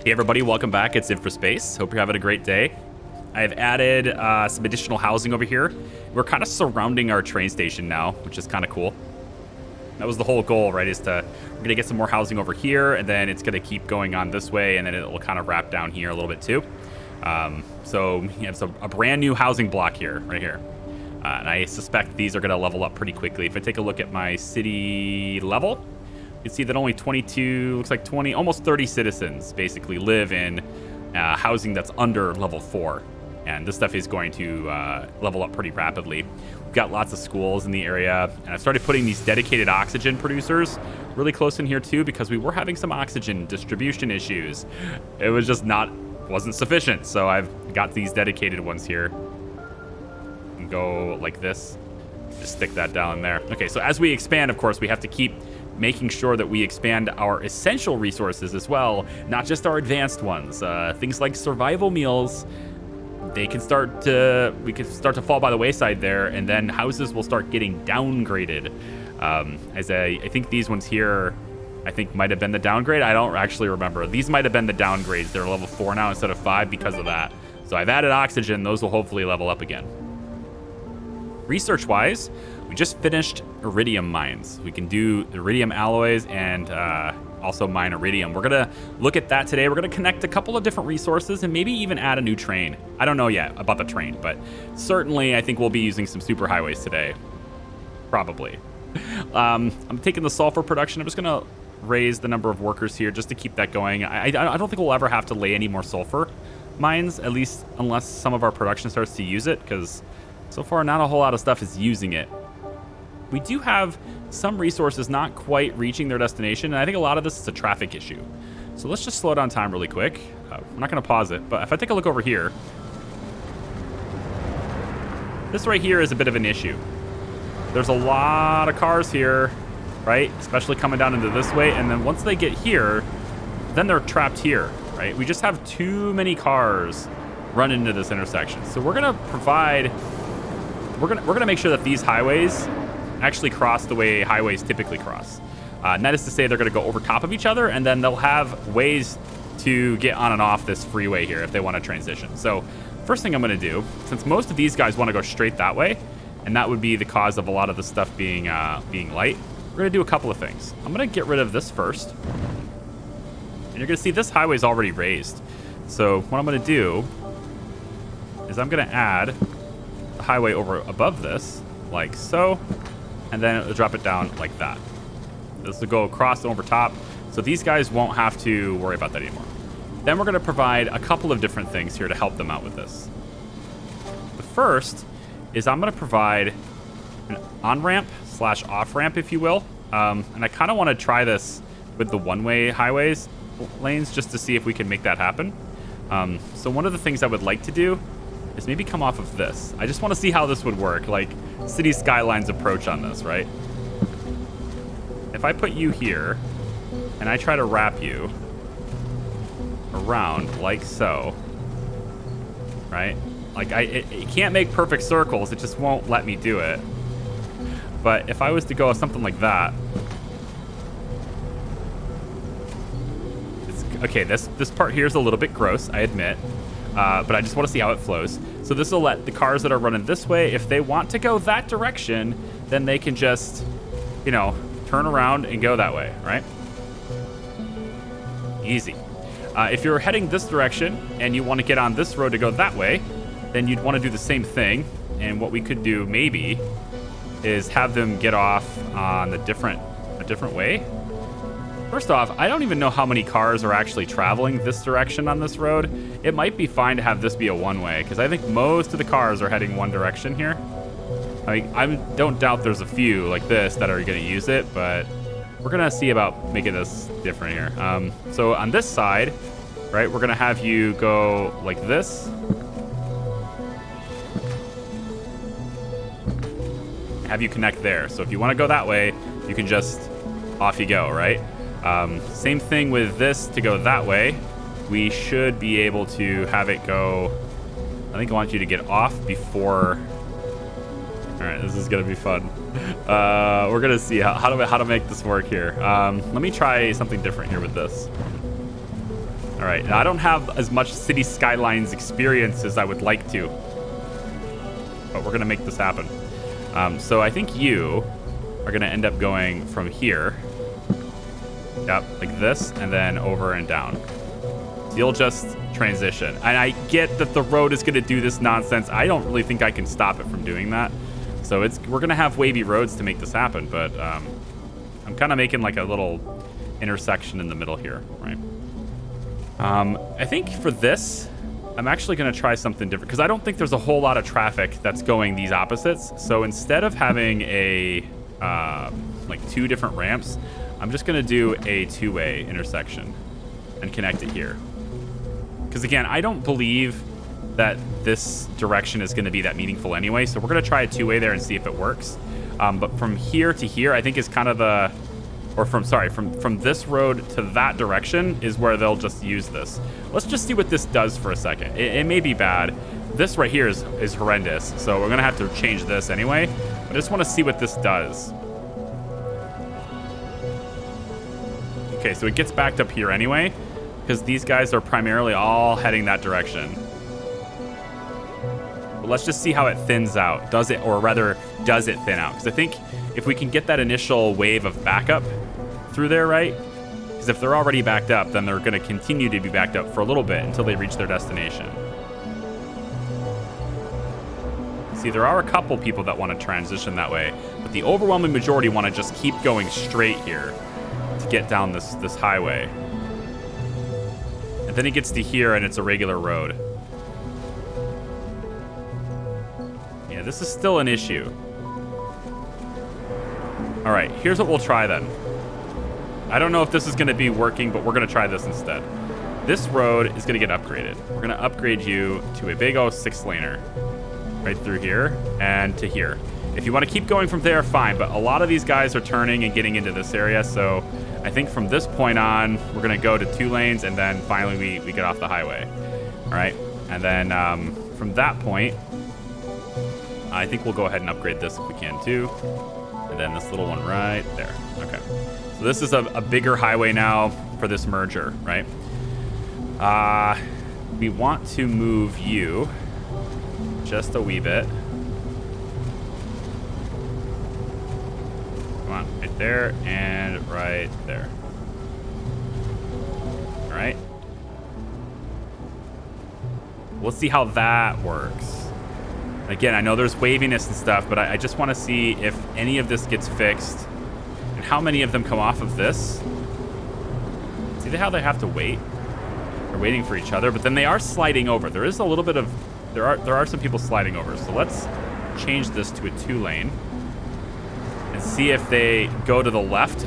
Hey everybody, welcome back. It's Infraspace. Hope you're having a great day. I've added some additional housing over here. We're kind of surrounding our train station now, which is kind of cool. That was the whole goal, right? We're gonna get some more housing over here, and then it's gonna keep going on this way, and then it'll kind of wrap down here a little bit too. So you have a brand new housing block here, right here. And I suspect these are gonna level up pretty quickly. If I take a look at my city level, you can see that only 22, looks like 20, almost 30 citizens basically live in housing that's under level 4. And this stuff is going to level up pretty rapidly. We've got lots of schools in the area, and I've started putting these dedicated oxygen producers really close in here too, because we were having some oxygen distribution issues. It was just wasn't sufficient. So I've got these dedicated ones here. And go like this, just stick that down there. Okay, so as we expand, of course, we have to keep making sure that we expand our essential resources as well, not just our advanced ones. Things like survival meals, we can start to fall by the wayside there, and then houses will start getting downgraded. I think these ones here, I think might have been the downgrade. I don't actually remember. These might have been the downgrades. They're level 4 now instead of 5 because of that. So I've added oxygen. Those will hopefully level up again. Research-wise, we just finished iridium mines. We can do iridium alloys and also mine iridium. We're gonna look at that today. We're gonna connect a couple of different resources and maybe even add a new train. I don't know yet about the train, but certainly I think we'll be using some superhighways today. Probably. I'm taking the sulfur production. I'm just gonna raise the number of workers here just to keep that going. I don't think we'll ever have to lay any more sulfur mines, at least unless some of our production starts to use it, because so far not a whole lot of stuff is using it. We do have some resources not quite reaching their destination, and I think a lot of this is a traffic issue. So let's just slow down time really quick. I'm not going to pause it, but if I take a look over here, this right here is a bit of an issue. There's a lot of cars here, right? Especially coming down into this way, and then once they get here, then they're trapped here, right? We just have too many cars run into this intersection. So we're going to provide, we're going to make sure that these highways actually cross the way highways typically cross. And that is to say they're going to go over top of each other, and then they'll have ways to get on and off this freeway here if they want to transition. So first thing I'm going to do, since most of these guys want to go straight that way, and that would be the cause of a lot of the stuff being light, we're going to do a couple of things. I'm going to get rid of this first. And you're going to see this highway is already raised. So what I'm going to do is I'm going to add the highway over above this, like so. And then it'll drop it down like that. This will go across and over top, so these guys won't have to worry about that anymore. Then we're going to provide a couple of different things here to help them out with this. The first is I'm going to provide an on-ramp / off-ramp, if you will. And I kind of want to try this with the one-way highways lanes just to see if we can make that happen. So one of the things I would like to do is maybe come off of this. I just want to see how this would work, like City Skylines approach on this, right? If I put you here and I try to wrap you around like so, right? Like it can't make perfect circles. It just won't let me do it. But if I was to go something like that, okay, this part here is a little bit gross, I admit. But I just want to see how it flows. So this will let the cars that are running this way, if they want to go that direction, then they can just, turn around and go that way, right? Easy. If you're heading this direction and you want to get on this road to go that way, then you'd want to do the same thing. And what we could do maybe is have them get off on a different way. First off, I don't even know how many cars are actually traveling this direction on this road. It might be fine to have this be a one-way, because I think most of the cars are heading one direction here. I don't doubt there's a few like this that are going to use it, but we're going to see about making this different here. So on this side, right, we're going to have you go like this. Have you connect there. So if you want to go that way, you can just, off you go, right? Same thing with this to go that way. We should be able to have it go. I think I want you to get off before. All right, this is gonna be fun. We're gonna see how to make this work here. Let me try something different here with this. All right, now, I don't have as much City Skylines experience as I would like to, but we're gonna make this happen. So I think you are gonna end up going from here, yep, like this, and then over and down. So you'll just transition. And I get that the road is gonna do this nonsense. I don't really think I can stop it from doing that. So we're gonna have wavy roads to make this happen, but I'm kind of making like a little intersection in the middle here, right? I think for this, I'm actually going to try something different because I don't think there's a whole lot of traffic that's going these opposites. So instead of having a like 2 different ramps, I'm just going to do a 2-way intersection and connect it here. Because again, I don't believe that this direction is going to be that meaningful anyway. So we're going to try a 2-way there and see if it works. But from here to here, I think is kind of the, or from this road to that direction is where they'll just use this. Let's just see what this does for a second. It may be bad. This right here is horrendous. So we're going to have to change this anyway. But I just want to see what this does. Okay, so it gets backed up here anyway, because these guys are primarily all heading that direction. But let's just see how it thins out. Does it, or rather, does it thin out? Because I think if we can get that initial wave of backup through there, right? Because if they're already backed up, then they're going to continue to be backed up for a little bit until they reach their destination. See, there are a couple people that want to transition that way, but the overwhelming majority want to just keep going straight here to get down this highway. And then it gets to here and it's a regular road. Yeah, this is still an issue. All right, here's what we'll try then. I don't know if this is going to be working, but we're going to try this instead. This road is going to get upgraded. We're going to upgrade you to a big old 6-laner right through here and to here. If you want to keep going from there, fine, but a lot of these guys are turning and getting into this area, so I think from this point on, we're going to go to 2 lanes, and then finally we get off the highway. All right, and then from that point, I think we'll go ahead and upgrade this if we can too. And then this little one right there. Okay. So this is a bigger highway now for this merger, right? We want to move you just a wee bit. Come on, right there and right there. All right. Let's see how that works. Again, I know there's waviness and stuff, but I just want to see if any of this gets fixed and how many of them come off of this. See how they have to wait? They're waiting for each other, but then they are sliding over. There is a little bit of, there are some people sliding over. So let's change this to a 2-lane and see if they go to the left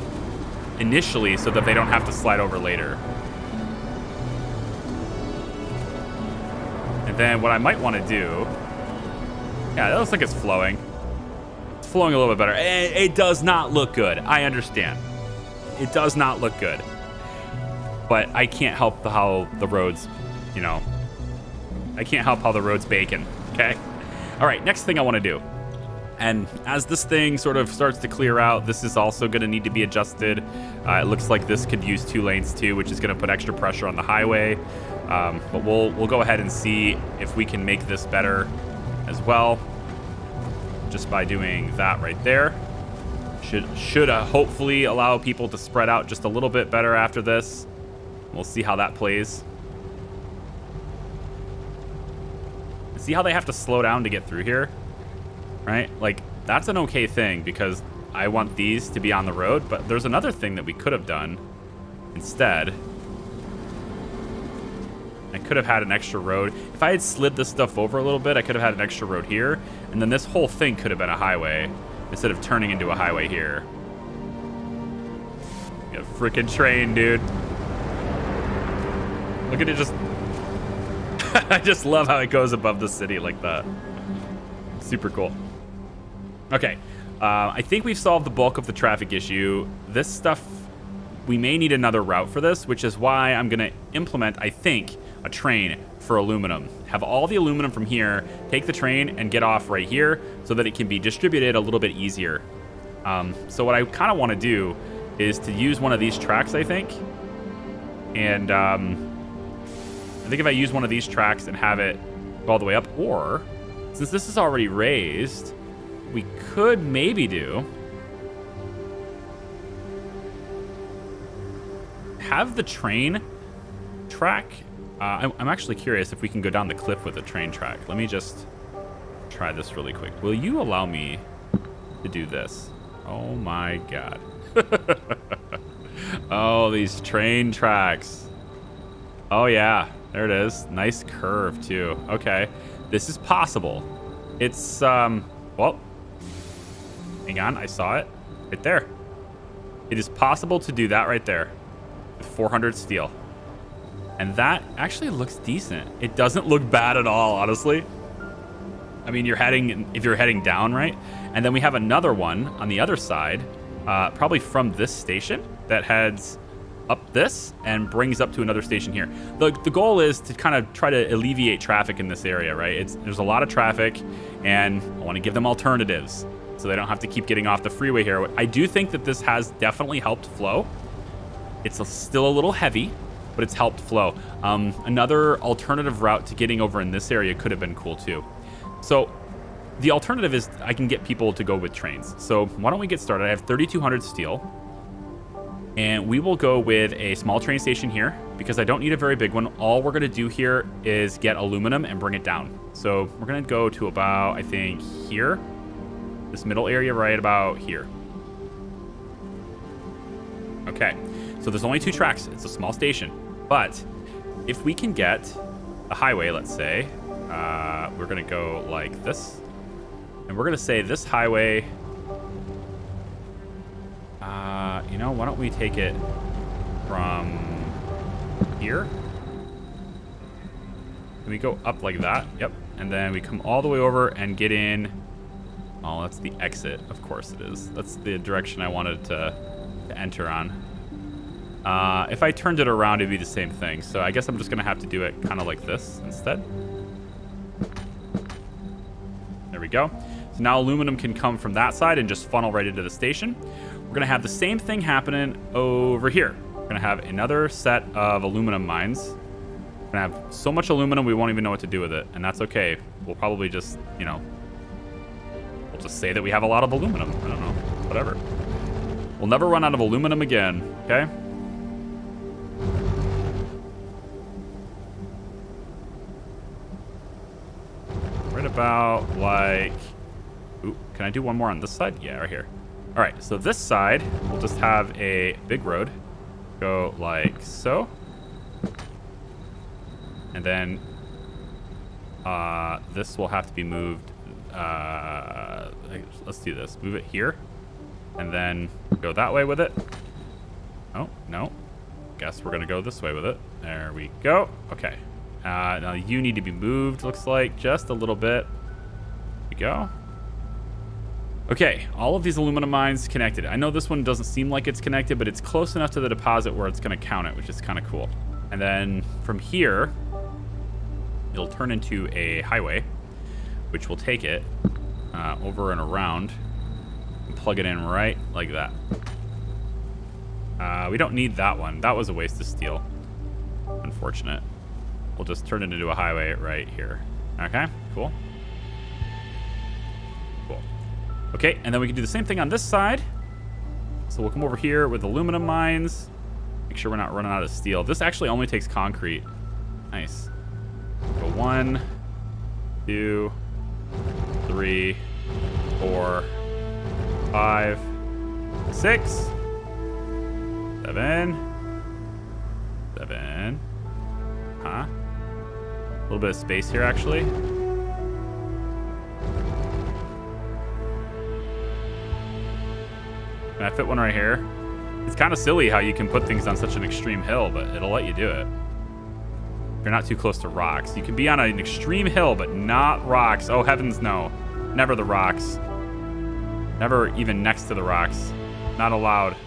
initially so that they don't have to slide over later. And then what I might want to do, yeah, that looks like it's flowing. It's flowing a little bit better. It does not look good. I understand. It does not look good. But I can't help how the road's, you know, I can't help how the road's baking, okay? All right, next thing I want to do. And as this thing sort of starts to clear out, this is also going to need to be adjusted. It looks like this could use 2 lanes too, which is going to put extra pressure on the highway. But we'll go ahead and see if we can make this better as well, just by doing that right there. Should hopefully allow people to spread out just a little bit better after this. We'll see how that plays. See how they have to slow down to get through here, right? Like, that's an okay thing because I want these to be on the road, but there's another thing that we could have done instead. I could have had an extra road. If I had slid this stuff over a little bit, I could have had an extra road here, and then this whole thing could have been a highway instead of turning into a highway here. You got a freaking train, dude. Look at it just... I just love how it goes above the city like that. Super cool. Okay, I think we've solved the bulk of the traffic issue. This stuff, we may need another route for this, which is why I'm gonna implement, I think, a train for aluminum. Have all the aluminum from here, take the train and get off right here so that it can be distributed a little bit easier. So what I kind of want to do is to use one of these tracks, I think, and I think if I use one of these tracks and have it go all the way up, or since this is already raised, we could maybe have the train track. I'm actually curious if we can go down the cliff with a train track. Let me just try this really quick. Will you allow me to do this? Oh my God. Oh, these train tracks. Oh yeah, there it is. Nice curve too. Okay, this is possible. It's, well, hang on, I saw it right there. It is possible to do that right there with 400 steel. And that actually looks decent. It doesn't look bad at all, honestly. I mean, if you're heading down, right? And then we have another one on the other side, probably from this station that heads up this and brings up to another station here. The goal is to kind of try to alleviate traffic in this area, right? There's a lot of traffic, and I want to give them alternatives so they don't have to keep getting off the freeway here. I do think that this has definitely helped flow. It's still a little heavy, but it's helped flow. Another alternative route to getting over in this area could have been cool too. So the alternative is I can get people to go with trains. So why don't we get started? I have 3,200 steel, and we will go with a small train station here because I don't need a very big one. All we're gonna do here is get aluminum and bring it down. So we're gonna go to about, I think, here, this middle area right about here. Okay, so there's only 2 tracks. It's a small station. But if we can get a highway, let's say, we're going to go like this. And we're going to say this highway, you know, why don't we take it from here? Can we go up like that? Yep. And then we come all the way over and get in. Oh, that's the exit. Of course it is. That's the direction I wanted to enter on. If I turned it around, it'd be the same thing. So I guess I'm just going to have to do it kind of like this instead. There we go. So now aluminum can come from that side and just funnel right into the station. We're going to have the same thing happening over here. We're going to have another set of aluminum mines. We're going to have so much aluminum we won't even know what to do with it. And that's okay. We'll probably just, you know, we'll just say that we have a lot of aluminum. I don't know. Whatever. We'll never run out of aluminum again. Okay? Right about like, ooh, can I do one more on this side? Yeah, right here. All right, so this side, we'll just have a big road go like so. And then this will have to be moved. Let's do this. Move it here and then go that way with it. Oh, no. Guess we're going to go this way with it. There we go. Okay. Now you need to be moved, looks like, just a little bit. There we go. Okay, all of these aluminum mines connected. I know this one doesn't seem like it's connected, but it's close enough to the deposit where it's going to count it, which is kind of cool. And then from here, it'll turn into a highway, which will take it over and around and plug it in right like that. We don't need that one. That was a waste of steel. Unfortunate. We'll just turn it into a highway right here. Okay, cool. Cool. Okay, and then we can do the same thing on this side. So we'll come over here with aluminum mines. Make sure we're not running out of steel. This actually only takes concrete. Nice. Go 1, 2, 3, 4, 5, 6, 7, 7. Huh? A little bit of space here, actually. Can I fit one right here? It's kind of silly how you can put things on such an extreme hill, but it'll let you do it. If you're not too close to rocks. You can be on an extreme hill, but not rocks. Oh, heavens no. Never the rocks. Never even next to the rocks. Not allowed. All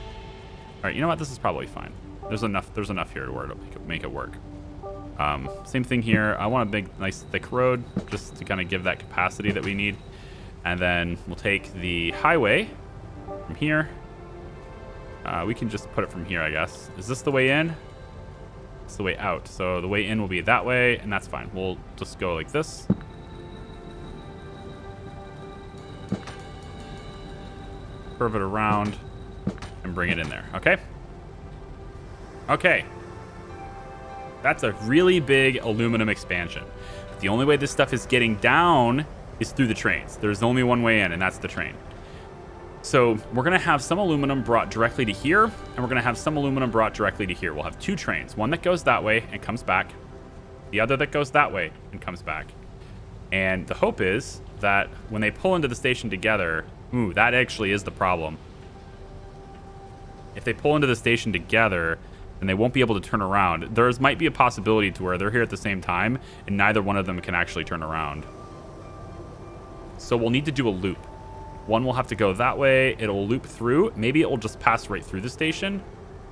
right, you know what? This is probably fine. There's enough here to make it work. Same thing here. I want a big, nice, thick road just to kind of give that capacity that we need. And then we'll take the highway from here. We can just put it from here, I guess. Is this the way in? It's the way out. So the way in will be that way, and that's fine. We'll just go like this. Curve it around and bring it in there. Okay? Okay. That's a really big aluminum expansion. The only way this stuff is getting down is through the trains. There's only one way in, and that's the train. So we're going to have some aluminum brought directly to here, and we're going to have some aluminum brought directly to here. We'll have 2 trains. One that goes that way and comes back. The other that goes that way and comes back. And the hope is that when they pull into the station together... Ooh, that actually is the problem. If they pull into the station together, then they won't be able to turn around. There might be a possibility to where they're here at the same time, and neither one of them can actually turn around. So we'll need to do a loop. One will have to go that way. It'll loop through. Maybe it will just pass right through the station,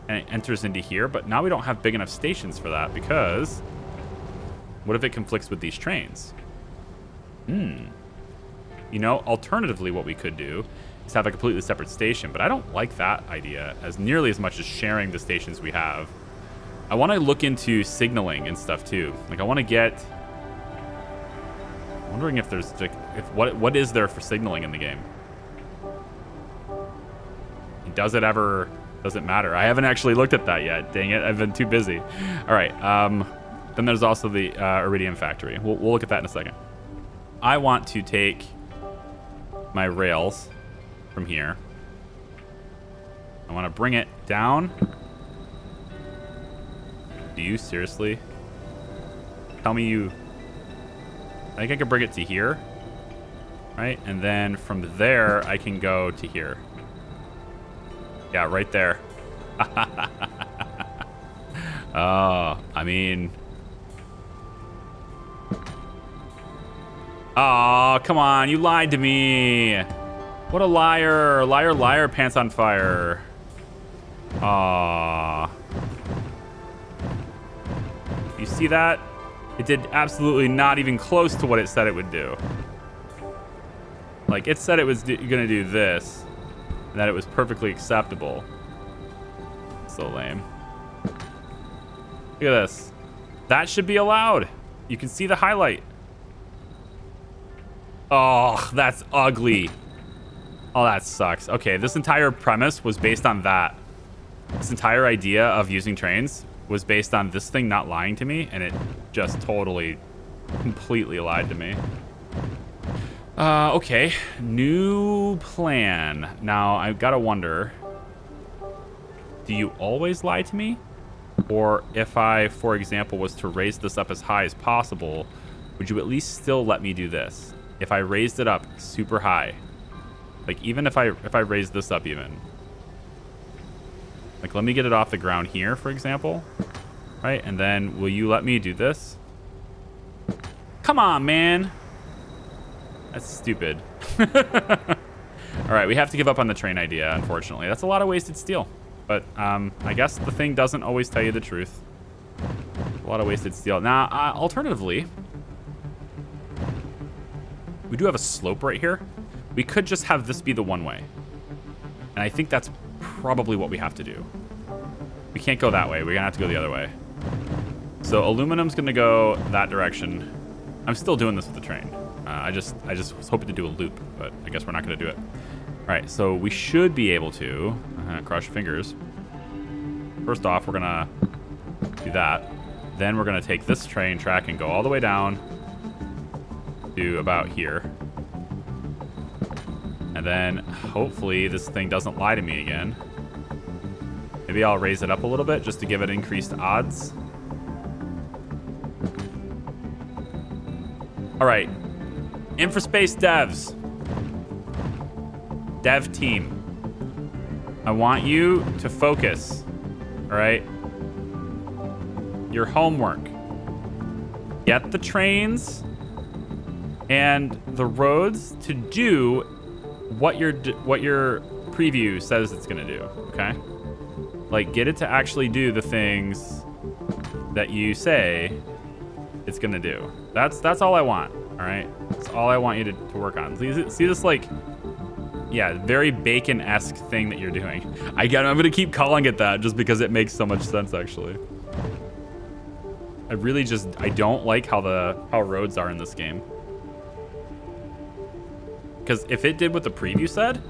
and it enters into here. But now we don't have big enough stations for that, because what if it conflicts with these trains? You know, alternatively, what we could do is have a completely separate station, but I don't like that idea as nearly as much as sharing the stations we have. I want to look into signaling and stuff too. Like, I want to get... I'm wondering if there's... what is there for signaling in the game? Does it ever... Does it matter? I haven't actually looked at that yet. Dang it, I've been too busy. All right, then there's also the Iridium factory. We'll look at that in a second. I want to take my rails from here. I want to bring it down. Do you seriously? Tell me you... I think I could bring it to here. Right? And then from there, I can go to here. Yeah, right there. Oh, I mean... Oh, come on. You lied to me. What a liar. Liar, liar, pants on fire. Aw. You see that? It did absolutely not even close to what it said it would do. Like, it said it was going to do this, and that it was perfectly acceptable. So lame. Look at this. That should be allowed. You can see the highlight. Oh, that's ugly. Oh, that sucks. Okay, this entire premise was based on that. This entire idea of using trains was based on this thing not lying to me, and it just totally, completely lied to me. Okay. New plan. Now, I've got to wonder, do you always lie to me? Or if I, for example, was to raise this up as high as possible, would you at least still let me do this? If I raised it up super high, like even if I raised this up even, like let me get it off the ground here, for example, right? And then will you let me do this? Come on, man. That's stupid. All right, we have to give up on the train idea, unfortunately. That's a lot of wasted steel. But I guess the thing doesn't always tell you the truth. A lot of wasted steel. Now, alternatively, we do have a slope right here. We could just have this be the one way. And I think that's probably what we have to do. We can't go that way. We're going to have to go the other way. So aluminum's going to go that direction. I'm still doing this with the train. I just was hoping to do a loop, but I guess we're not going to do it. All right, so we should be able to, cross your fingers. First off, we're going to do that. Then we're going to take this train track and go all the way down to about here. And then hopefully this thing doesn't lie to me again. Maybe I'll raise it up a little bit just to give it increased odds. All right. Infraspace devs. Dev team. I want you to focus. All right. Your homework. Get the trains and the roads to do what your preview says it's gonna do. Okay. Like, get it to actually do the things that you say it's gonna do. That's all I want. All right. That's all I want you to work on. See this, like, yeah, very bacon-esque thing that you're doing. I'm gonna keep calling it that just because it makes so much sense, actually. I really just, I don't like how roads are in this game. Because if it did what the preview said,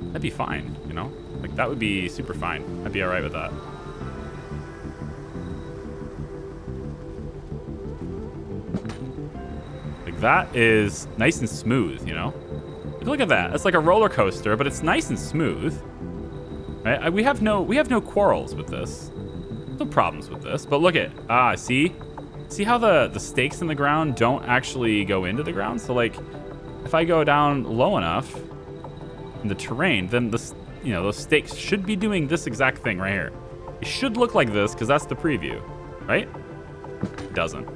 that'd be fine, you know? Like, that would be super fine. I'd be all right with that. Like, that is nice and smooth, you know? Look at that. It's like a roller coaster, but it's nice and smooth. Right? We have no quarrels with this. No problems with this. But look at, see? See how the stakes in the ground don't actually go into the ground? So, like, if I go down low enough in the terrain, then those stakes should be doing this exact thing right here. It should look like this because that's the preview, right? It doesn't.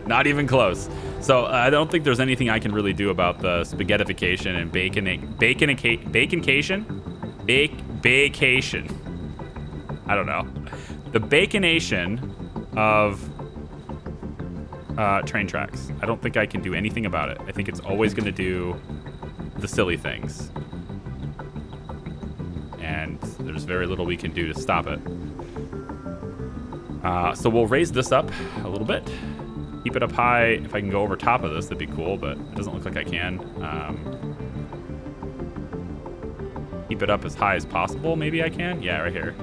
Not even close. So I don't think there's anything I can really do about the spaghettification and baconation. I don't know. The baconation of train tracks. I don't think I can do anything about it. I think it's always going to do the silly things. And there's very little we can do to stop it. So we'll raise this up a little bit. Keep it up high. If I can go over top of this, that'd be cool, but it doesn't look like I can. Keep it up as high as possible. Maybe I can. Yeah, right here.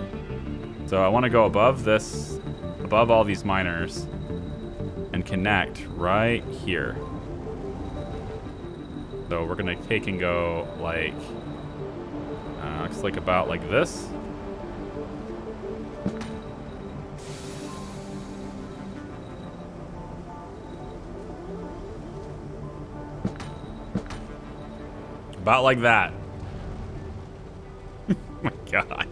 So I want to go above this, above all these miners, and connect right here. So we're gonna take and go like, looks like about like this. About like that. Oh my God.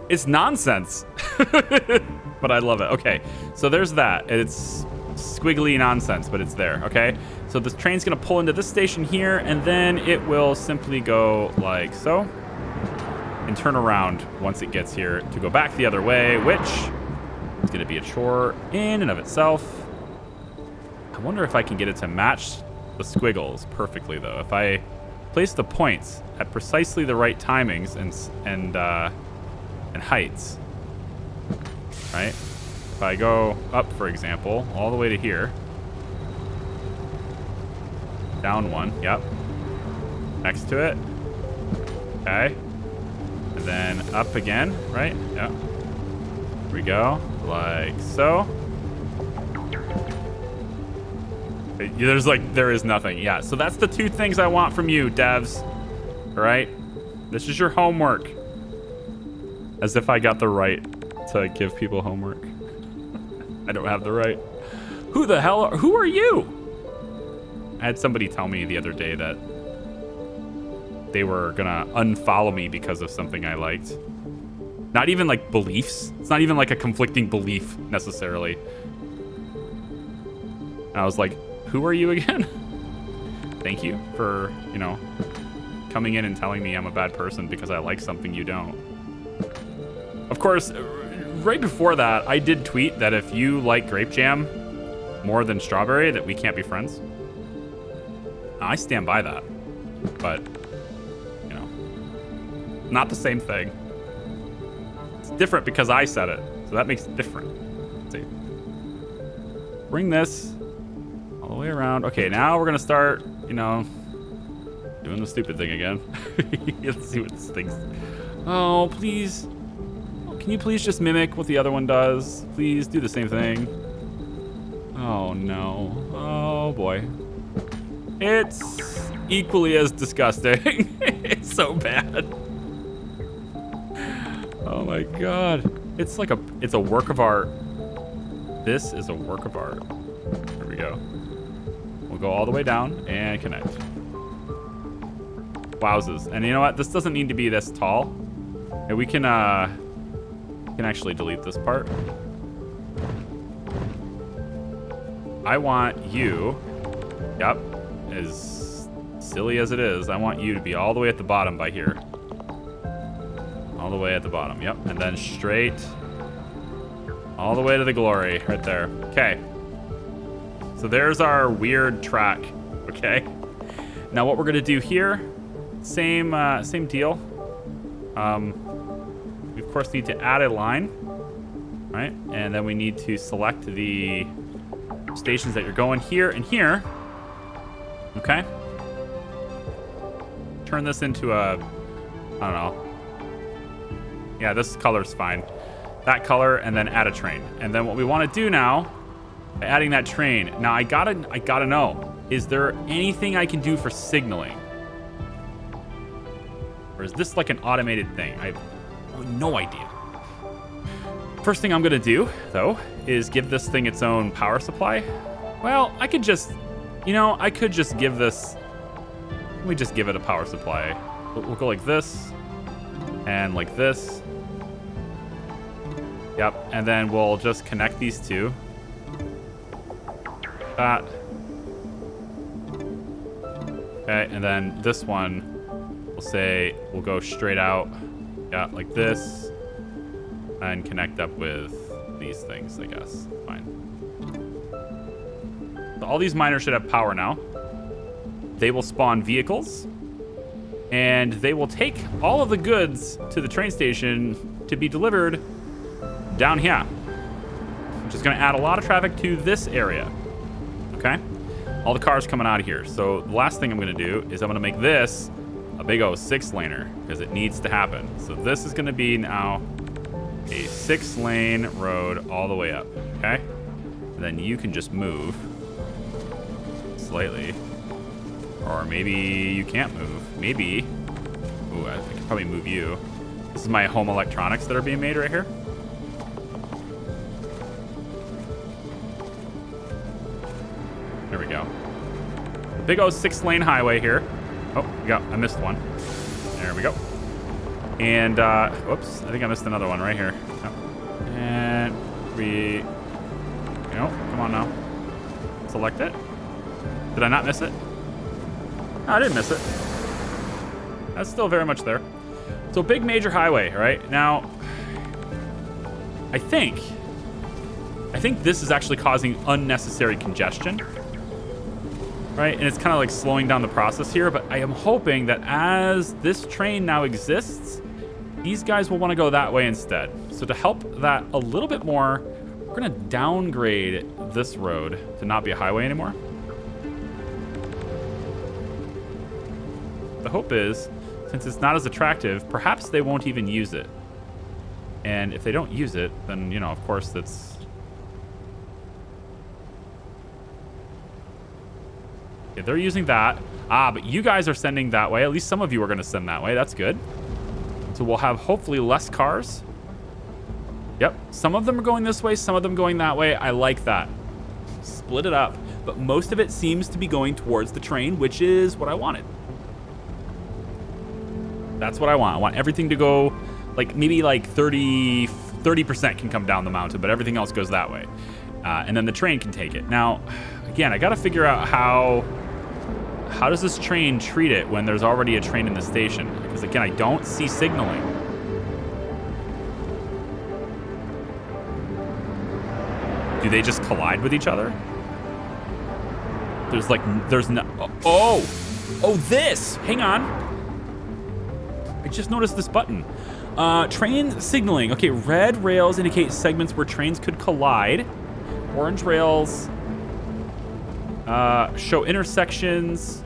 It's nonsense. But I love it. Okay, so there's that. It's squiggly nonsense, but it's there, okay? So this train's gonna pull into this station here, and then it will simply go like so, and turn around once it gets here to go back the other way, which is gonna be a chore in and of itself. I wonder if I can get it to match the squiggles perfectly, though. If I place the points at precisely the right timings and heights, right? If I go up, for example, all the way to here, down one, yep, next to it, okay, and then up again, right? Yep. Here we go, like so. There is nothing. Yeah, so that's the two things I want from you, devs. All right? This is your homework. As if I got the right to give people homework. I don't have the right. Who are you? I had somebody tell me the other day that they were gonna unfollow me because of something I liked. Not even like beliefs. It's not even like a conflicting belief necessarily. And I was like, who are you again? Thank you for, coming in and telling me I'm a bad person because I like something you don't. Of course, right before that, I did tweet that if you like grape jam more than strawberry, that we can't be friends. I stand by that. But, not the same thing. It's different because I said it. So that makes it different. Let's see. Bring this all the way around. Okay, now we're gonna start, doing the stupid thing again. Let's see what this thing's. Oh, please. Oh, can you please just mimic what the other one does? Please do the same thing. Oh no. Oh boy. It's equally as disgusting. It's so bad. Oh my God. It's a work of art. This is a work of art. Here we go. We'll go all the way down and connect. Wowzers. And you know what? This doesn't need to be this tall. And we can actually delete this part. I want you, yep, as silly as it is, I want you to be all the way at the bottom by here. All the way at the bottom, yep. And then straight all the way to the glory right there. Okay. So there's our weird track, okay? Now what we're gonna do here, same deal. We of course need to add a line, right? And then we need to select the stations that you're going here and here. Okay. Turn this into a, I don't know. Yeah, this color's fine. That color, and then add a train. And then what we want to do now, by adding that train, now I gotta know, is there anything I can do for signaling? Or is this like an automated thing? I have no idea. First thing I'm gonna do, though, is give this thing its own power supply. Well, I could just, I could just give this, let me just give it a power supply. We'll go like this, and like this. Yep, and then we'll just connect these two. That. Okay, and then this one, we'll go straight out, yeah, like this, and connect up with these things, I guess. Fine. So all these miners should have power now. They will spawn vehicles, and they will take all of the goods to the train station to be delivered down here, which is going to add a lot of traffic to this area. Okay? All the cars coming out of here. So the last thing I'm going to do is I'm going to make this a big old 6-laner because it needs to happen. So this is going to be now a 6-lane road all the way up. Okay? And then you can just move slightly. Or maybe you can't move. Maybe. Ooh, I could probably move you. This is my home electronics that are being made right here. There we go. Big old 6-lane highway here. Oh, yeah, I missed one. There we go. And, whoops, I think I missed another one right here. Oh. And come on now. Select it. Did I not miss it? No, I didn't miss it. That's still very much there. So big major highway, right? Now, I think this is actually causing unnecessary congestion. Right, and it's kind of like slowing down the process here, but I am hoping that as this train now exists, these guys will want to go that way instead. So to help that a little bit more, we're going to downgrade this road to not be a highway anymore. The hope is, since it's not as attractive, perhaps they won't even use it. And if they don't use it, then, of course, that's... Yeah, they're using that. But you guys are sending that way. At least some of you are going to send that way. That's good. So we'll have hopefully less cars. Yep. Some of them are going this way. Some of them going that way. I like that. Split it up. But most of it seems to be going towards the train, which is what I wanted. That's what I want. I want everything to go, maybe 30% can come down the mountain, but everything else goes that way. And then the train can take it. Now, again, I got to figure out how does this train treat it when there's already a train in the station? Because, again, I don't see signaling. Do they just collide with each other? There's no... Oh, this! Hang on. I just noticed this button. Train signaling. Okay, red rails indicate segments where trains could collide. Orange rails show intersections.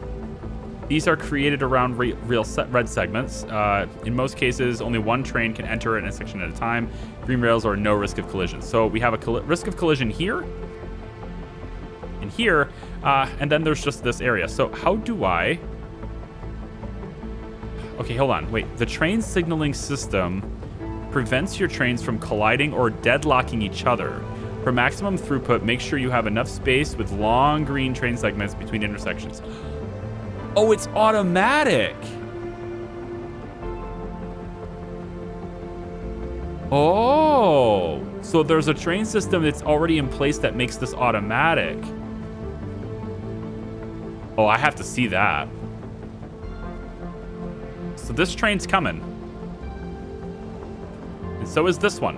These are created around red segments. In most cases, only one train can enter an intersection at a time. Green rails are no risk of collision. So we have a risk of collision here and here, and then there's just this area. So how do I... Okay, hold on. Wait, the train signaling system prevents your trains from colliding or deadlocking each other. For maximum throughput, make sure you have enough space with long green train segments between intersections. Oh, it's automatic. Oh, so there's a train system that's already in place that makes this automatic. Oh, I have to see that. So this train's coming. And so is this one.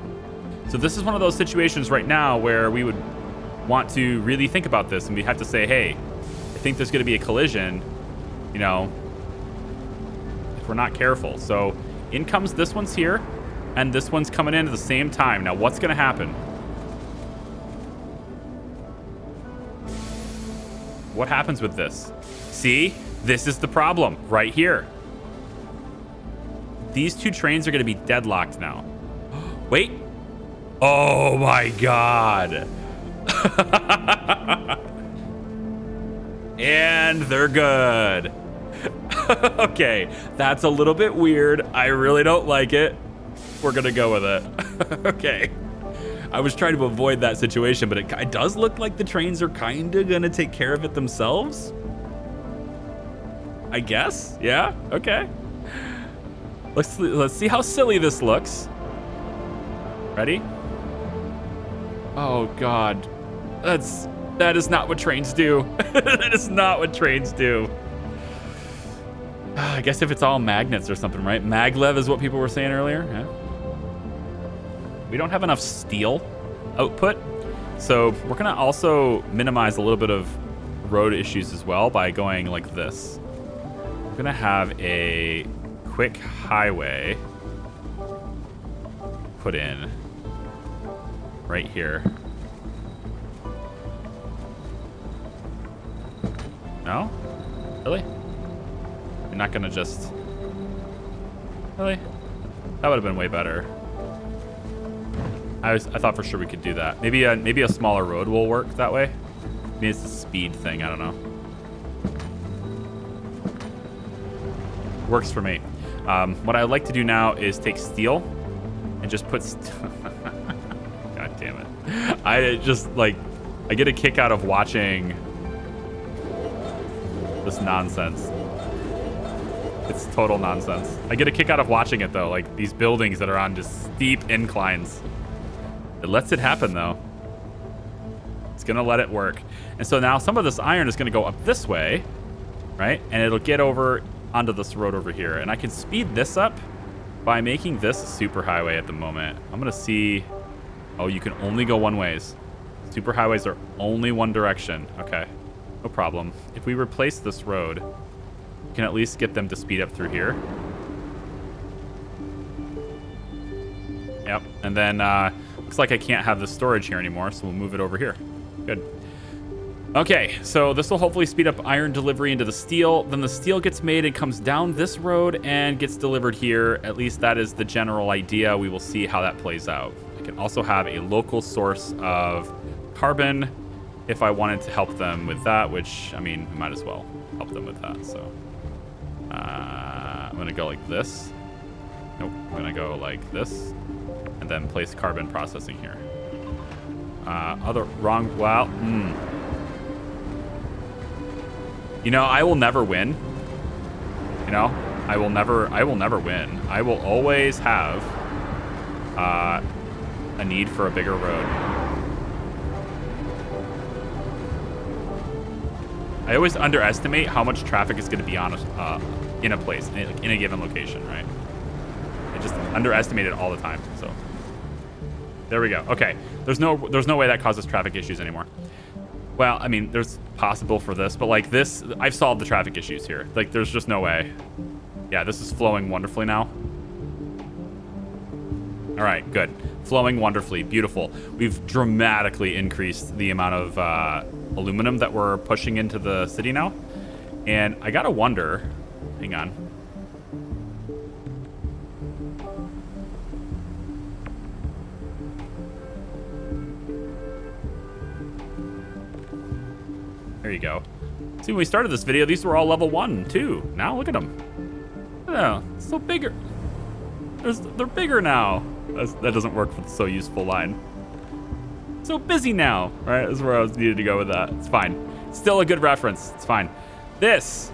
So this is one of those situations right now where we would want to really think about this, and we have to say, hey, I think there's going to be a collision, if we're not careful. So in comes this one's here. and this one's coming in at the same time. Now, what's going to happen? What happens with this? See? This is the problem right here. These two trains are going to be deadlocked now. Wait. Oh, my God. And they're good. Okay, that's a little bit weird. I really don't like it. We're gonna go with it. Okay. I was trying to avoid that situation, but it does look like the trains are kind of gonna take care of it themselves. I guess. Yeah. Okay. Let's see how silly this looks. Ready? Oh God, that is not what trains do. That is not what trains do. I guess if it's all magnets or something, right? Maglev is what people were saying earlier. Yeah. We don't have enough steel output, so we're gonna also minimize a little bit of road issues as well by going like this. We're gonna have a quick highway put in right here. No? Really? You're not gonna just... Really? That would have been way better. I thought for sure we could do that. Maybe a smaller road will work that way. Maybe it's a speed thing, I don't know. Works for me. What I'd like to do now is take steel and just put... God damn it. I get a kick out of watching this nonsense. It's total nonsense. I get a kick out of watching it though, like these buildings that are on just steep inclines. It lets it happen though. It's gonna let it work. And so now some of this iron is gonna go up this way, right? And it'll get over onto this road over here. And I can speed this up by making this a super highway at the moment. I'm gonna see, oh, you can only go one ways. Super highways are only one direction. Okay, no problem. If we replace this road, we can at least get them to speed up through here. Yep, and then looks like I can't have the storage here anymore, so we'll move it over here. Good. Okay, so this will hopefully speed up iron delivery into the steel. Then the steel gets made and comes down this road and gets delivered here. At least that is the general idea. We will see how that plays out. I can also have a local source of carbon if I wanted to help them with that, which, I mean, we might as well help them with that. So I'm going to go like this. Nope, I'm going to go like this. And then place carbon processing here. You know, I will never win. You know, I will never win. I will always have a need for a bigger road. I always underestimate how much traffic is going to be on in a place, in a given location, right? I just underestimate it all the time. So there we go. Okay, there's no way that causes traffic issues anymore. Well, I mean, there's possible for this, but like this, I've solved the traffic issues here. Like, there's just no way. Yeah, this is flowing wonderfully now. All right, good. Flowing wonderfully, beautiful. We've dramatically increased the amount of aluminum that we're pushing into the city now. And I gotta wonder, hang on. There you go. See, when we started this video, these were all level 1, 2. Now look at them. Oh, so bigger. They're bigger now. That doesn't work for the so useful line. So busy now. Right, that's where I needed to go with that. It's fine. Still a good reference. It's fine. This.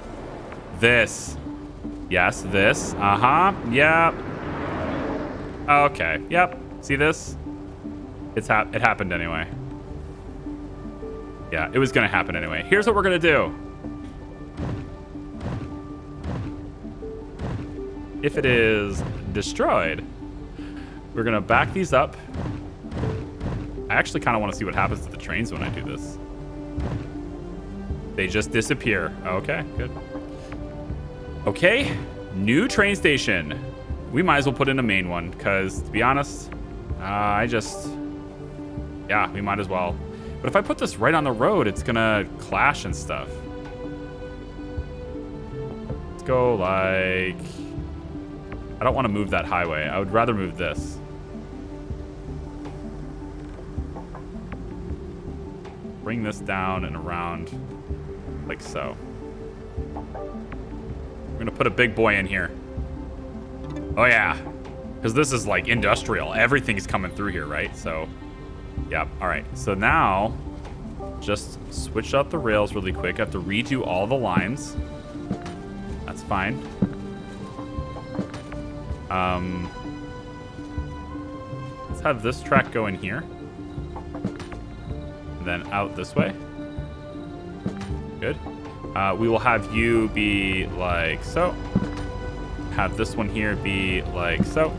Yes, this. Yep. Okay. Yep. See this? It happened anyway. Yeah, it was gonna happen anyway. Here's what we're gonna do. If it is destroyed, we're gonna back these up. I actually kind of want to see what happens to the trains when I do this. They just disappear. Okay, good. Okay, new train station. we might as well put in a main one because, to be honest, yeah, we might as well. But if I put this right on the road, it's gonna clash and stuff. Let's go like... I don't want to move that highway. I would rather move this. Bring this down and around like so. We're gonna put a big boy in here. Oh yeah, because this is like industrial. Everything's coming through here, right? So, yeah. All right. So now, just switch out the rails really quick. I have to redo all the lines. That's fine. Let's have this track go in here. Then out this way. Good. We will have you be like so. Have this one here be like so.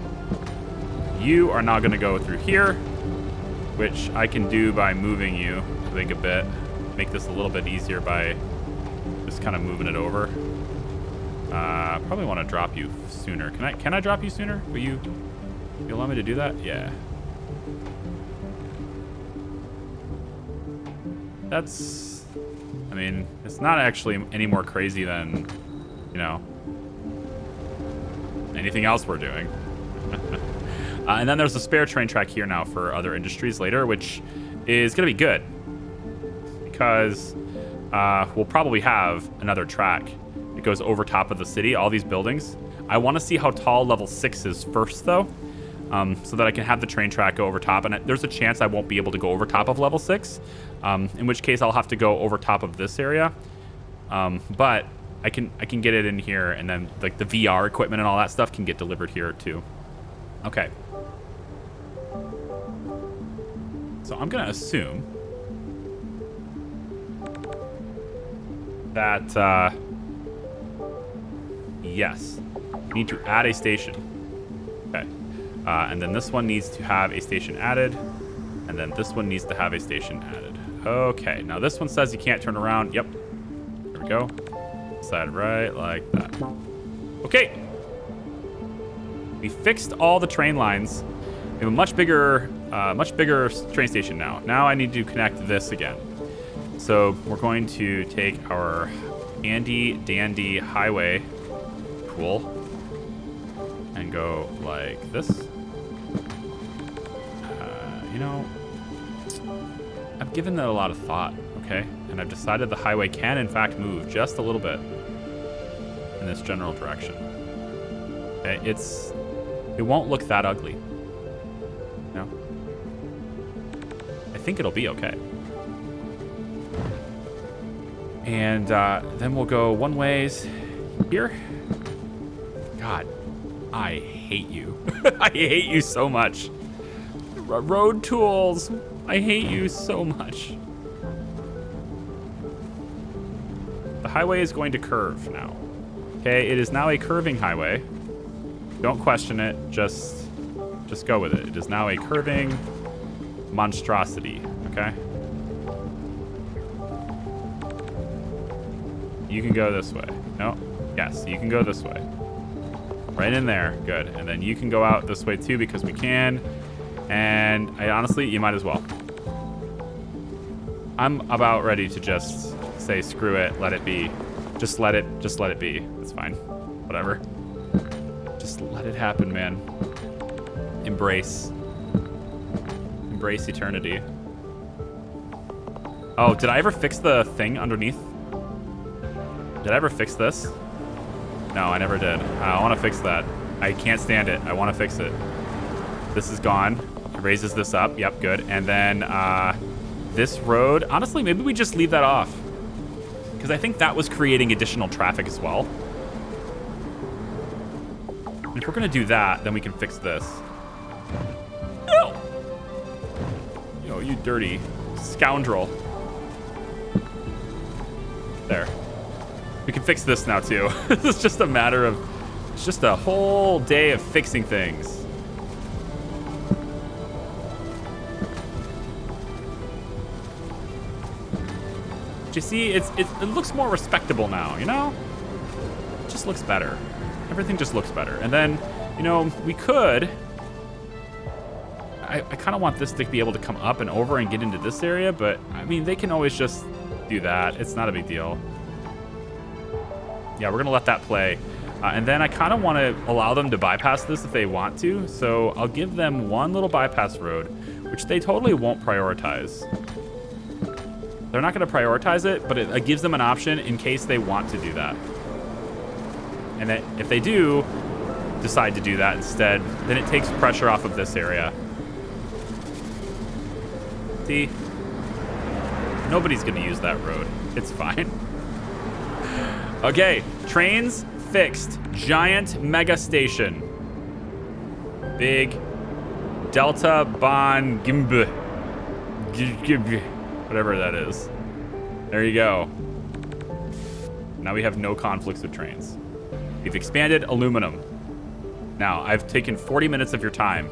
You are now going to go through here, which I can do by moving you, I think, a bit. Make this a little bit easier by just kind of moving it over. Probably want to drop you sooner. Can I drop you sooner? Will you allow me to do that? Yeah. That's, I mean, it's not actually any more crazy than, you know, anything else we're doing. And then there's a spare train track here now for other industries later, which is going to be good because we'll probably have another track that goes over top of the city, all these buildings. I want to see how tall level 6 is first, though, so that I can have the train track go over top. And there's a chance I won't be able to go over top of level 6, in which case I'll have to go over top of this area. But I can get it in here, and then like the VR equipment and all that stuff can get delivered here too. Okay. So I'm gonna assume that yes, we need to add a station. Okay. And then this one needs to have a station added, and then this one needs to have a station added. Okay, now this one says you can't turn around. Yep. There we go. Side right like that. Okay. We fixed all the train lines. We have a much bigger train station now. Now I need to connect this again. So we're going to take our handy dandy highway tool and go like this. You know, I've given that a lot of thought, okay? And I've decided the highway can, in fact, move just a little bit in this general direction. Okay, it won't look that ugly. No? I think it'll be okay. And then we'll go one ways here. God, I hate you. I hate you so much. Road tools. I hate you so much. The highway is going to curve now. Okay, it is now a curving highway. Don't question it. Just go with it. It is now a curving monstrosity. Okay. You can go this way. No. Yes, you can go this way. Right in there. Good. And then you can go out this way too because we can. And honestly, you might as well. I'm about ready to just say screw it, let it be. Just let it be. It's fine. Whatever. Just let it happen, man. Embrace eternity. Oh, did I ever fix the thing underneath? Did I ever fix this? No, I never did. I want to fix that. I can't stand it. I want to fix it. This is gone. It raises this up. Yep, good. And then this road, honestly, maybe we just leave that off. Because I think that was creating additional traffic as well. And if we're going to do that, then we can fix this. No! Yo, you dirty scoundrel. There. We can fix this now, too. This is just a matter of... It's just a whole day of fixing things. But you see, it looks more respectable now, you know? It just looks better. Everything just looks better. And then You know, we could. I kind of want this to be able to come up and over and get into this area, but I mean, they can always just do that. It's not a big deal. Yeah, we're gonna let that play. And then I kind of want to allow them to bypass this if they want to. So I'll give them one little bypass road, which they totally won't prioritize. They're not going to prioritize it, but it gives them an option in case they want to do that. And that if they do decide to do that instead, then it takes pressure off of this area. See? Nobody's going to use that road. It's fine. Okay, trains fixed. Giant mega station. Big Delta Bon Gimb. Whatever that is. There you go. Now we have no conflicts with trains. We've expanded aluminum. Now, I've taken 40 minutes of your time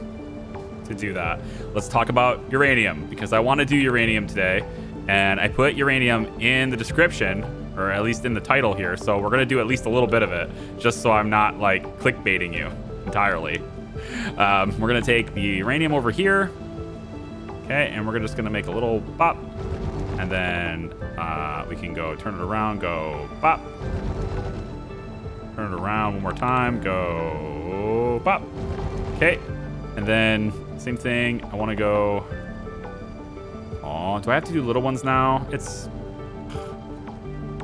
to do that. Let's talk about uranium, because I want to do uranium today. And I put uranium in the description, or at least in the title here. So we're going to do at least a little bit of it, just so I'm not like clickbaiting you entirely. We're going to take the uranium over here. Okay, and we're just going to make a little pop. And then we can go turn it around, go pop. Turn it around one more time, go pop. Okay, and then same thing. I want to go. Oh, do I have to do little ones now? It's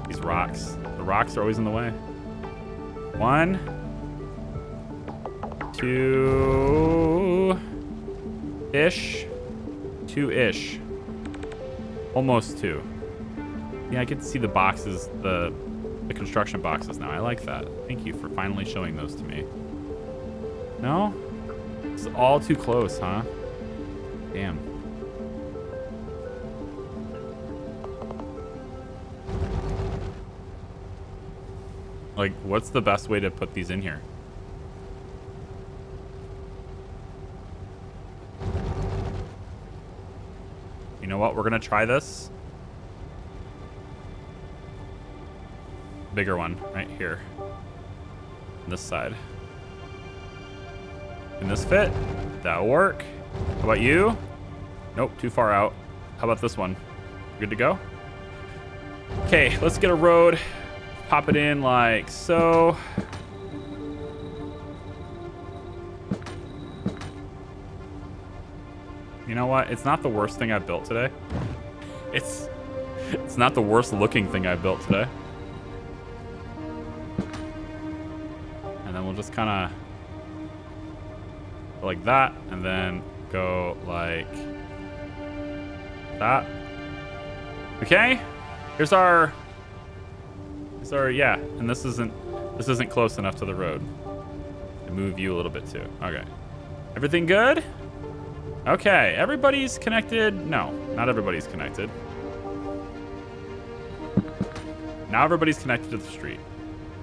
these rocks. The rocks are always in the way. 1, 2 ish, 2-ish. Almost 2. Yeah, I can see the boxes, the construction boxes now. I like that. Thank you for finally showing those to me. No? It's all too close, huh? Damn. Like, what's the best way to put these in here? You know what? We're going to try this. Bigger one right here. On this side. Can this fit? That'll work. How about you? Nope, too far out. How about this one? Good to go? Okay, let's get a road. Pop it in like so. You know what? It's not the worst thing I've built today. It's not the worst looking thing I've built today. And then we'll just kind of go like that, and then go like that. Okay, here's our yeah, and this isn't close enough to the road. I move you a little bit too. Okay, everything good? Okay, everybody's connected. No, not everybody's connected. Now everybody's connected to the street.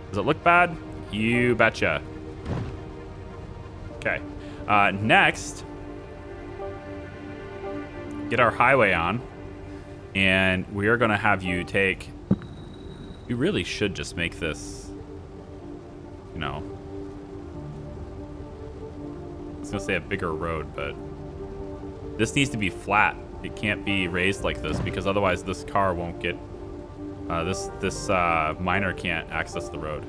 Does it look bad? You betcha. Okay. Next, get our highway on, and we are going to have you take. We really should just make this, you know, I was going to say a bigger road, but this needs to be flat. It can't be raised like this, because otherwise this car won't get, this miner can't access the road.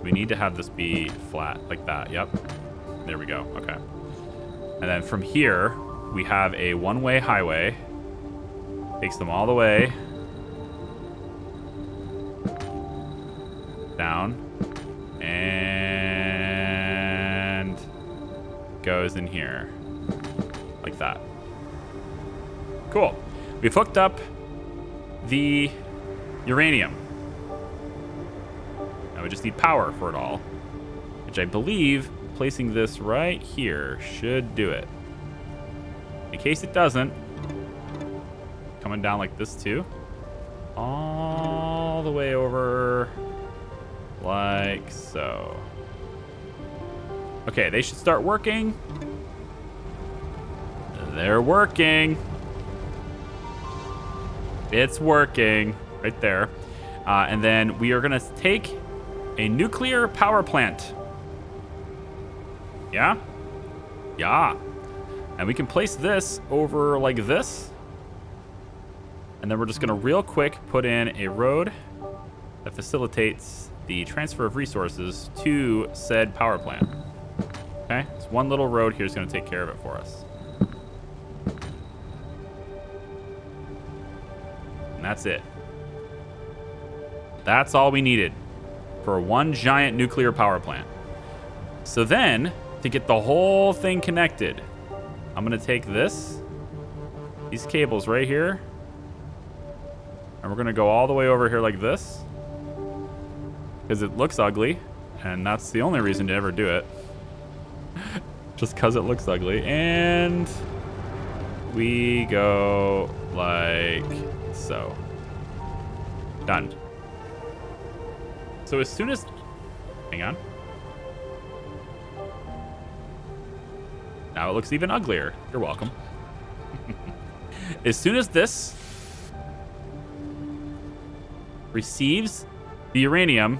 We need to have this be flat like that. Yep. There we go. Okay. And then from here, we have a one-way highway. Takes them all the way down and goes in here like that. Cool. We've hooked up the uranium. Now we just need power for it all, which I believe placing this right here should do it. In case it doesn't, coming down like this too, all the way over like so. Okay, they should start working. They're working. It's working right there. And then we are gonna take a nuclear power plant. Yeah? Yeah. And we can place this over like this. And then we're just going to real quick put in a road that facilitates the transfer of resources to said power plant. Okay? It's one little road here is going to take care of it for us. And that's it. That's all we needed for one giant nuclear power plant. So then, to get the whole thing connected, I'm going to take these cables right here, and we're going to go all the way over here like this, because it looks ugly, and that's the only reason to ever do it. Just because it looks ugly. And we go like so. Done. So as soon as... Hang on. Now it looks even uglier. You're welcome. As soon as this receives the uranium,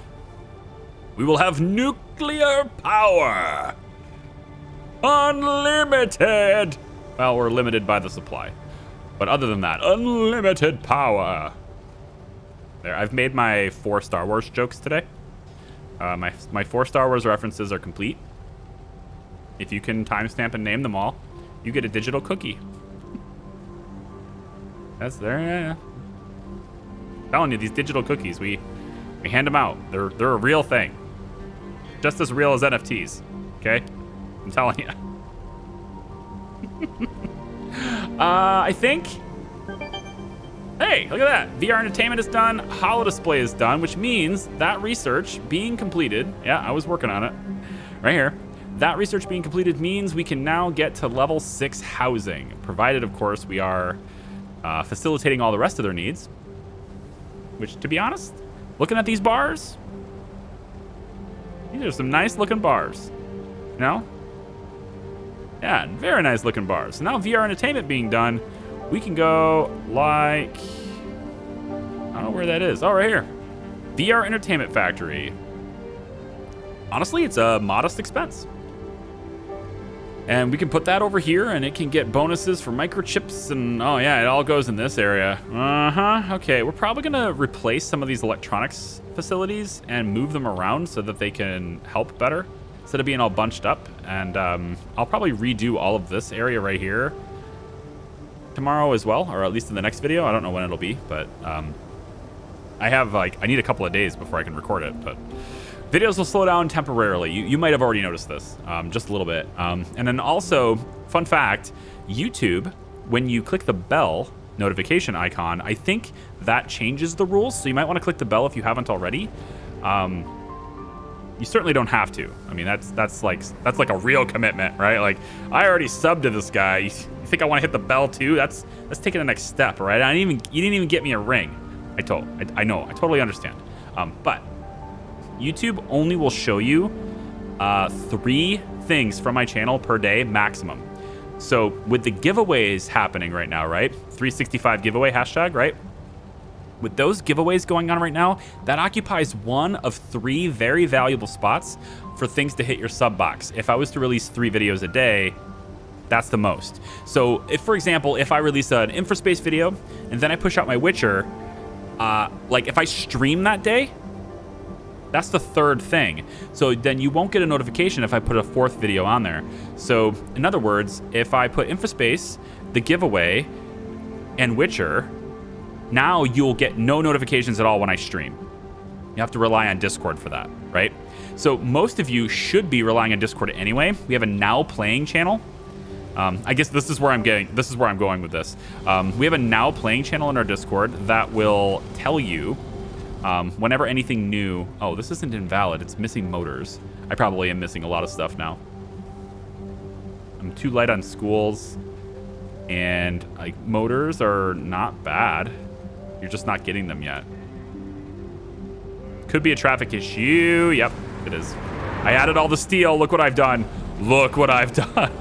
we will have nuclear power. Unlimited. Well, we're limited by the supply. But other than that, unlimited power. There, I've made my 4 Star Wars jokes today. My 4 Star Wars references are complete. If you can timestamp and name them all, you get a digital cookie. That's there. Yeah. I'm telling you, these digital cookies, we hand them out. They're a real thing. Just as real as NFTs. Okay? I'm telling you. I think... Hey, look at that. VR entertainment is done. Holodisplay is done, which means that research being completed... Yeah, I was working on it. Right here. That research being completed means we can now get to level 6 housing, provided, of course, we are facilitating all the rest of their needs. Which, to be honest, looking at these bars, these are some nice-looking bars. You know? Yeah, very nice-looking bars. So now VR entertainment being done, we can go like... I don't know where that is. Oh, right here. VR Entertainment Factory. Honestly, it's a modest expense. And we can put that over here, and it can get bonuses for microchips, and oh yeah, it all goes in this area. Okay, we're probably gonna replace some of these electronics facilities and move them around so that they can help better, instead of being all bunched up. And I'll probably redo all of this area right here tomorrow as well, or at least in the next video. I don't know when it'll be, but I need a couple of days before I can record it, but videos will slow down temporarily. You might have already noticed this, just a little bit. And then also, fun fact, YouTube, when you click the bell notification icon, I think that changes the rules. So you might want to click the bell if you haven't already. You certainly don't have to. I mean, that's like a real commitment, right? Like, I already subbed to this guy. You think I want to hit the bell too? That's taking the next step, right? You didn't even get me a ring. I know, I totally understand. But YouTube only will show you 3 things from my channel per day maximum. So with the giveaways happening right now, right? 365 giveaway hashtag, right? With those giveaways going on right now, that occupies one of 3 very valuable spots for things to hit your sub box. If I was to release 3 videos a day, that's the most. So if, for example, if I release an Infraspace video and then I push out my Witcher, like if I stream that day, that's the 3rd thing. So then you won't get a notification if I put a 4th video on there. So in other words, if I put Infraspace, the giveaway, and Witcher, now you'll get no notifications at all when I stream. You have to rely on Discord for that, right? So most of you should be relying on Discord anyway. We have a now playing channel. I guess this is where I'm going with this. We have a now playing channel in our Discord that will tell you whenever anything new... Oh, this isn't invalid. It's missing motors. I probably am missing a lot of stuff now. I'm too light on schools. And like motors are not bad. You're just not getting them yet. Could be a traffic issue. Yep, it is. I added all the steel. Look what I've done. Look what I've done.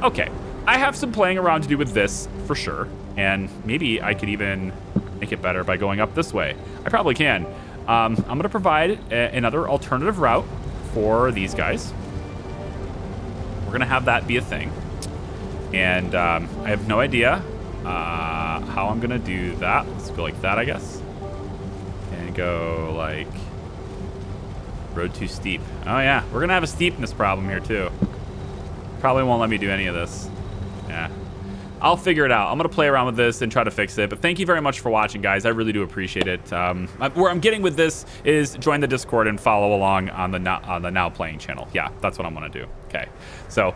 Okay, I have some playing around to do with this for sure. And maybe I could even make it better by going up this way. I probably can. I'm going to provide another alternative route for these guys. We're gonna have that be a thing. And I have no idea how I'm gonna do that. Let's go like that, I guess. And go like road too steep. Oh yeah, we're gonna have a steepness problem here too. Probably won't let me do any of this. Yeah. I'll figure it out. I'm going to play around with this and try to fix it. But thank you very much for watching, guys. I really do appreciate it. Where I'm getting with this is join the Discord and follow along on the Now Playing channel. Yeah, that's what I'm going to do. Okay. So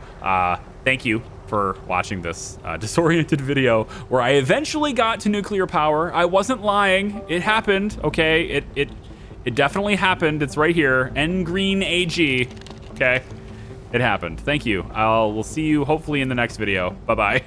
thank you for watching this disoriented video where I eventually got to nuclear power. I wasn't lying. It happened. Okay. It definitely happened. It's right here. N green AG. Okay. It happened. Thank you. We'll see you hopefully in the next video. Bye-bye.